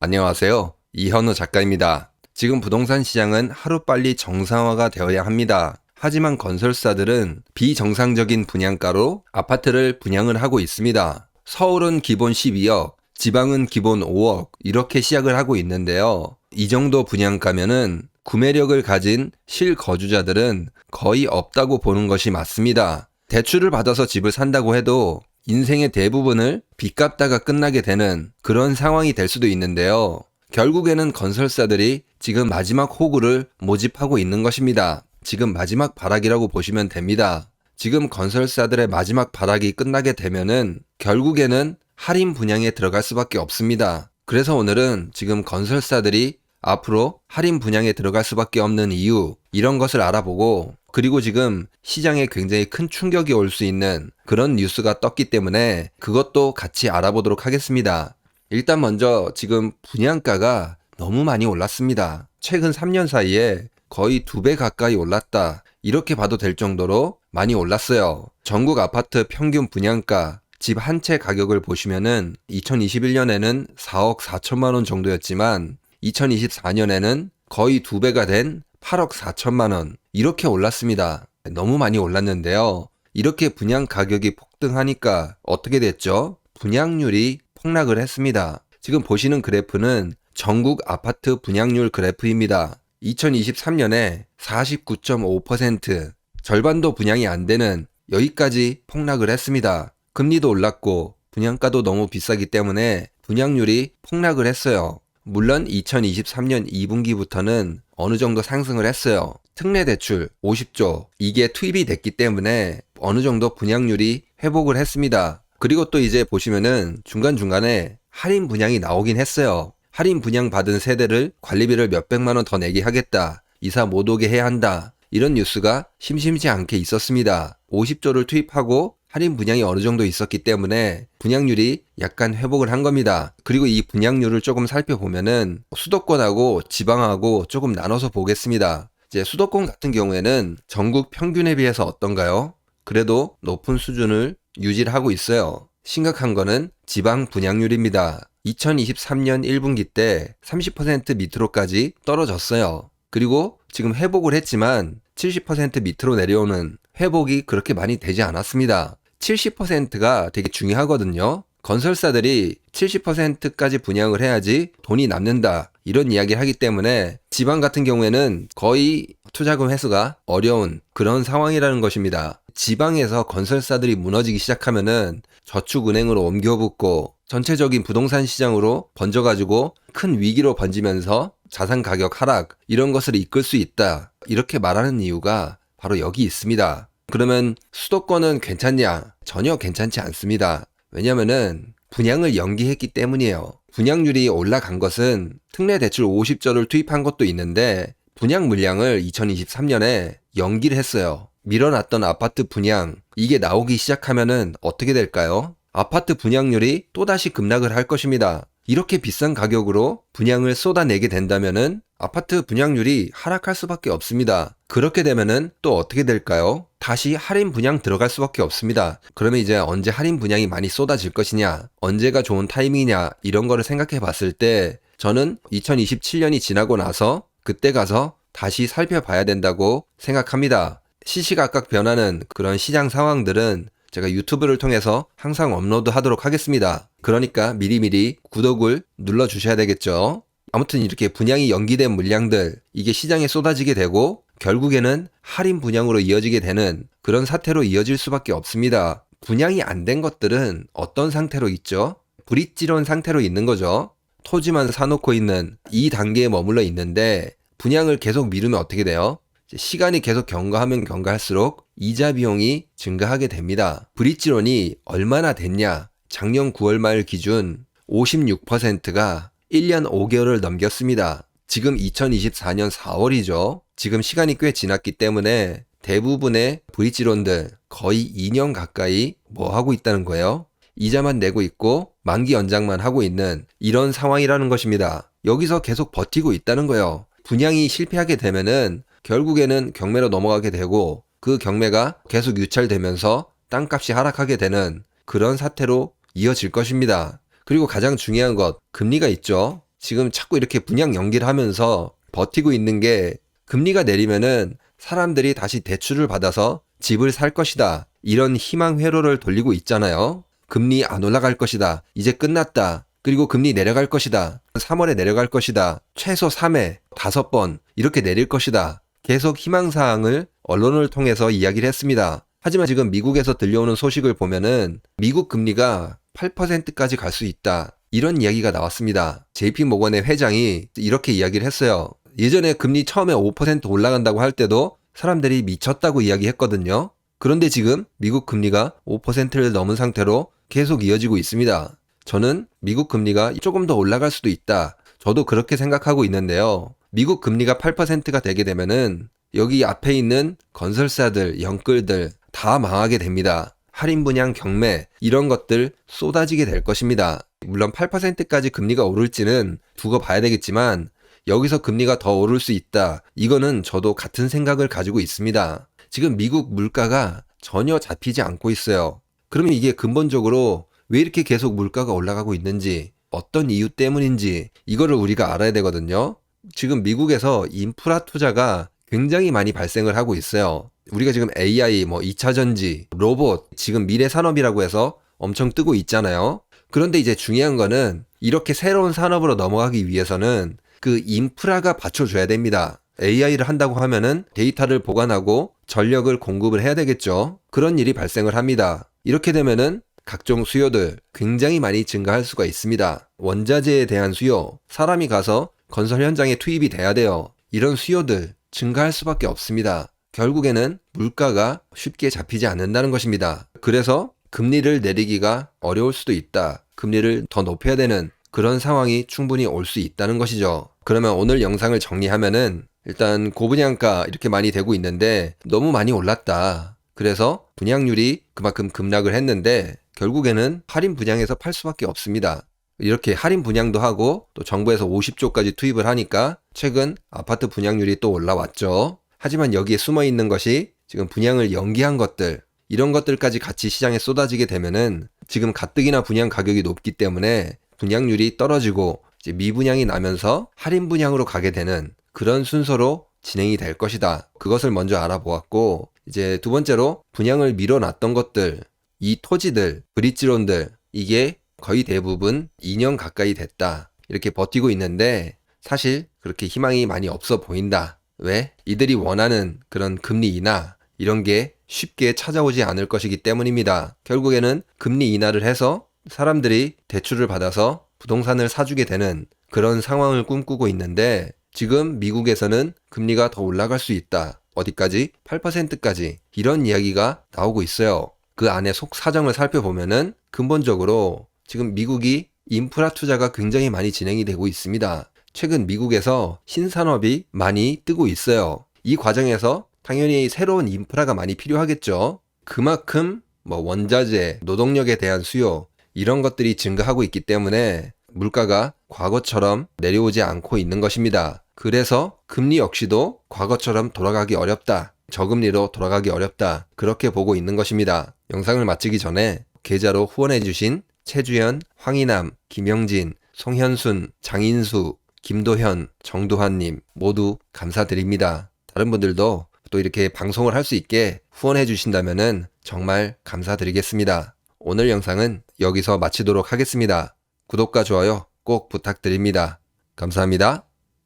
안녕하세요. 이현우 작가입니다. 지금 부동산 시장은 하루빨리 정상화가 되어야 합니다. 하지만 건설사들은 비정상적인 분양가로 아파트를 분양을 하고 있습니다. 서울은 기본 12억, 지방은 기본 5억 이렇게 시작을 하고 있는데요. 이 정도 분양가면은 구매력을 가진 실거주자들은 거의 없다고 보는 것이 맞습니다. 대출을 받아서 집을 산다고 해도 인생의 대부분을 빚 갚다가 끝나게 되는 그런 상황이 될 수도 있는데요. 결국에는 건설사들이 지금 마지막 호구를 모집하고 있는 것입니다. 지금 마지막 발악이라고 보시면 됩니다. 지금 건설사들의 마지막 발악이 끝나게 되면은 결국에는 할인 분양에 들어갈 수밖에 없습니다. 그래서 오늘은 지금 건설사들이 앞으로 할인 분양에 들어갈 수밖에 없는 이유, 이런 것을 알아보고, 그리고 지금 시장에 굉장히 큰 충격이 올 수 있는 그런 뉴스가 떴기 때문에 그것도 같이 알아보도록 하겠습니다. 일단 먼저 지금 분양가가 너무 많이 올랐습니다. 최근 3년 사이에 거의 2배 가까이 올랐다, 이렇게 봐도 될 정도로 많이 올랐어요. 전국 아파트 평균 분양가, 집 한 채 가격을 보시면은 2021년에는 4억 4천만 원 정도였지만 2024년에는 거의 2배가 된 8억 4천만 원, 이렇게 올랐습니다. 너무 많이 올랐는데요. 이렇게 분양 가격이 폭등하니까 어떻게 됐죠? 분양률이 폭락을 했습니다. 지금 보시는 그래프는 전국 아파트 분양률 그래프입니다. 2023년에 49.5%, 절반도 분양이 안 되는 여기까지 폭락을 했습니다. 금리도 올랐고 분양가도 너무 비싸기 때문에 분양률이 폭락을 했어요. 물론 2023년 2분기부터는 어느 정도 상승을 했어요. 특례 대출 50조, 이게 투입이 됐기 때문에 어느 정도 분양률이 회복을 했습니다. 그리고 또 이제 보시면은 중간중간에 할인 분양이 나오긴 했어요. 할인 분양 받은 세대를 관리비를 몇백만 원 더 내게 하겠다, 이사 못 오게 해야 한다, 이런 뉴스가 심심치 않게 있었습니다. 50조를 투입하고 할인 분양이 어느 정도 있었기 때문에 분양률이 약간 회복을 한 겁니다. 그리고 이 분양률을 조금 살펴보면은 수도권하고 지방하고 조금 나눠서 보겠습니다. 이제 수도권 같은 경우에는 전국 평균에 비해서 어떤가요? 그래도 높은 수준을 유지를 하고 있어요. 심각한 거는 지방 분양률입니다. 2023년 1분기 때 30% 밑으로까지 떨어졌어요. 그리고 지금 회복을 했지만 70% 밑으로 내려오는 회복이 그렇게 많이 되지 않았습니다. 70%가 되게 중요하거든요. 건설사들이 70%까지 분양을 해야지 돈이 남는다, 이런 이야기를 하기 때문에 지방 같은 경우에는 거의 투자금 회수가 어려운 그런 상황이라는 것입니다. 지방에서 건설사들이 무너지기 시작하면은 저축은행으로 옮겨붙고 전체적인 부동산 시장으로 번져가지고 큰 위기로 번지면서 자산 가격 하락, 이런 것을 이끌 수 있다, 이렇게 말하는 이유가 바로 여기 있습니다. 그러면 수도권은 괜찮냐? 전혀 괜찮지 않습니다. 왜냐면은 분양을 연기했기 때문이에요. 분양률이 올라간 것은 특례 대출 50조를 투입한 것도 있는데 분양 물량을 2023년에 연기를 했어요. 밀어놨던 아파트 분양, 이게 나오기 시작하면은 어떻게 될까요? 아파트 분양률이 또다시 급락을 할 것입니다. 이렇게 비싼 가격으로 분양을 쏟아내게 된다면은 아파트 분양률이 하락할 수밖에 없습니다. 그렇게 되면은 또 어떻게 될까요? 다시 할인 분양 들어갈 수밖에 없습니다. 그러면 이제 언제 할인 분양이 많이 쏟아질 것이냐, 언제가 좋은 타이밍이냐, 이런 거를 생각해 봤을 때 저는 2027년이 지나고 나서 그때 가서 다시 살펴봐야 된다고 생각합니다. 시시각각 변하는 그런 시장 상황들은 제가 유튜브를 통해서 항상 업로드 하도록 하겠습니다. 그러니까 미리미리 구독을 눌러주셔야 되겠죠. 아무튼 이렇게 분양이 연기된 물량들, 이게 시장에 쏟아지게 되고 결국에는 할인 분양으로 이어지게 되는 그런 사태로 이어질 수밖에 없습니다. 분양이 안 된 것들은 어떤 상태로 있죠? 브릿지론 상태로 있는 거죠. 토지만 사놓고 있는 이 단계에 머물러 있는데 분양을 계속 미루면 어떻게 돼요? 시간이 계속 경과하면 경과할수록 이자 비용이 증가하게 됩니다. 브릿지론이 얼마나 됐냐? 작년 9월 말 기준 56%가 1년 5개월을 넘겼습니다. 지금 2024년 4월이죠. 지금 시간이 꽤 지났기 때문에 대부분의 브릿지론들 거의 2년 가까이 뭐 하고 있다는 거예요? 이자만 내고 있고 만기 연장만 하고 있는 이런 상황이라는 것입니다. 여기서 계속 버티고 있다는 거예요. 분양이 실패하게 되면은 결국에는 경매로 넘어가게 되고 그 경매가 계속 유찰되면서 땅값이 하락하게 되는 그런 사태로 이어질 것입니다. 그리고 가장 중요한 것, 금리가 있죠. 지금 자꾸 이렇게 분양 연기를 하면서 버티고 있는 게 금리가 내리면은 사람들이 다시 대출을 받아서 집을 살 것이다. 이런 희망 회로를 돌리고 있잖아요. 금리 안 올라갈 것이다. 이제 끝났다. 그리고 금리 내려갈 것이다. 3월에 내려갈 것이다. 최소 3회, 5번 이렇게 내릴 것이다. 계속 희망사항을 언론을 통해서 이야기를 했습니다. 하지만 지금 미국에서 들려오는 소식을 보면은 미국 금리가 8%까지 갈 수 있다. 이런 이야기가 나왔습니다. JP모건의 회장이 이렇게 이야기를 했어요. 예전에 금리 처음에 5% 올라간다고 할 때도 사람들이 미쳤다고 이야기했거든요. 그런데 지금 미국 금리가 5%를 넘은 상태로 계속 이어지고 있습니다. 저는 미국 금리가 조금 더 올라갈 수도 있다. 저도 그렇게 생각하고 있는데요. 미국 금리가 8%가 되게 되면은 여기 앞에 있는 건설사들, 영끌들 다 망하게 됩니다. 할인 분양 경매 이런 것들 쏟아지게 될 것입니다. 물론 8%까지 금리가 오를지는 두고 봐야 되겠지만 여기서 금리가 더 오를 수 있다. 이거는 저도 같은 생각을 가지고 있습니다. 지금 미국 물가가 전혀 잡히지 않고 있어요. 그러면 이게 근본적으로 왜 이렇게 계속 물가가 올라가고 있는지, 어떤 이유 때문인지 이거를 우리가 알아야 되거든요. 지금 미국에서 인프라 투자가 굉장히 많이 발생을 하고 있어요. 우리가 지금 AI, 2차 전지, 로봇, 지금 미래 산업이라고 해서 엄청 뜨고 있잖아요. 그런데 이제 중요한 거는 이렇게 새로운 산업으로 넘어가기 위해서는 그 인프라가 받쳐줘야 됩니다. AI를 한다고 하면은 데이터를 보관하고 전력을 공급을 해야 되겠죠. 그런 일이 발생을 합니다. 이렇게 되면은 각종 수요들 굉장히 많이 증가할 수가 있습니다. 원자재에 대한 수요, 사람이 가서 건설 현장에 투입이 돼야 돼요. 이런 수요들 증가할 수밖에 없습니다. 결국에는 물가가 쉽게 잡히지 않는다는 것입니다. 그래서 금리를 내리기가 어려울 수도 있다. 금리를 더 높여야 되는 그런 상황이 충분히 올 수 있다는 것이죠. 그러면 오늘 영상을 정리하면은 일단 고분양가 이렇게 많이 되고 있는데 너무 많이 올랐다. 그래서 분양률이 그만큼 급락을 했는데 결국에는 할인 분양에서 팔 수밖에 없습니다. 이렇게 할인 분양도 하고 또 정부에서 50조까지 투입을 하니까 최근 아파트 분양률이 또 올라왔죠. 하지만 여기에 숨어 있는 것이 지금 분양을 연기한 것들, 이런 것들까지 같이 시장에 쏟아지게 되면은 지금 가뜩이나 분양 가격이 높기 때문에 분양률이 떨어지고 이제 미분양이 나면서 할인 분양으로 가게 되는 그런 순서로 진행이 될 것이다. 그것을 먼저 알아보았고, 이제 두 번째로 분양을 미뤄놨던 것들, 이 토지들, 브릿지론들, 이게 거의 대부분 2년 가까이 됐다. 이렇게 버티고 있는데 사실 그렇게 희망이 많이 없어 보인다. 왜? 이들이 원하는 그런 금리 인하 이런 게 쉽게 찾아오지 않을 것이기 때문입니다. 결국에는 금리 인하를 해서 사람들이 대출을 받아서 부동산을 사주게 되는 그런 상황을 꿈꾸고 있는데 지금 미국에서는 금리가 더 올라갈 수 있다. 어디까지? 8%까지. 이런 이야기가 나오고 있어요. 그 안에 속 사정을 살펴보면은 근본적으로 지금 미국이 인프라 투자가 굉장히 많이 진행이 되고 있습니다. 최근 미국에서 신산업이 많이 뜨고 있어요. 이 과정에서 당연히 새로운 인프라가 많이 필요하겠죠. 그만큼 원자재, 노동력에 대한 수요 이런 것들이 증가하고 있기 때문에 물가가 과거처럼 내려오지 않고 있는 것입니다. 그래서 금리 역시도 과거처럼 돌아가기 어렵다. 저금리로 돌아가기 어렵다. 그렇게 보고 있는 것입니다. 영상을 마치기 전에 계좌로 후원해주신 최주연, 황희남, 김영진, 송현순, 장인수, 김도현, 정도환님 모두 감사드립니다. 다른 분들도 또 이렇게 방송을 할 수 있게 후원해 주신다면은 정말 감사드리겠습니다. 오늘 영상은 여기서 마치도록 하겠습니다. 구독과 좋아요 꼭 부탁드립니다. 감사합니다.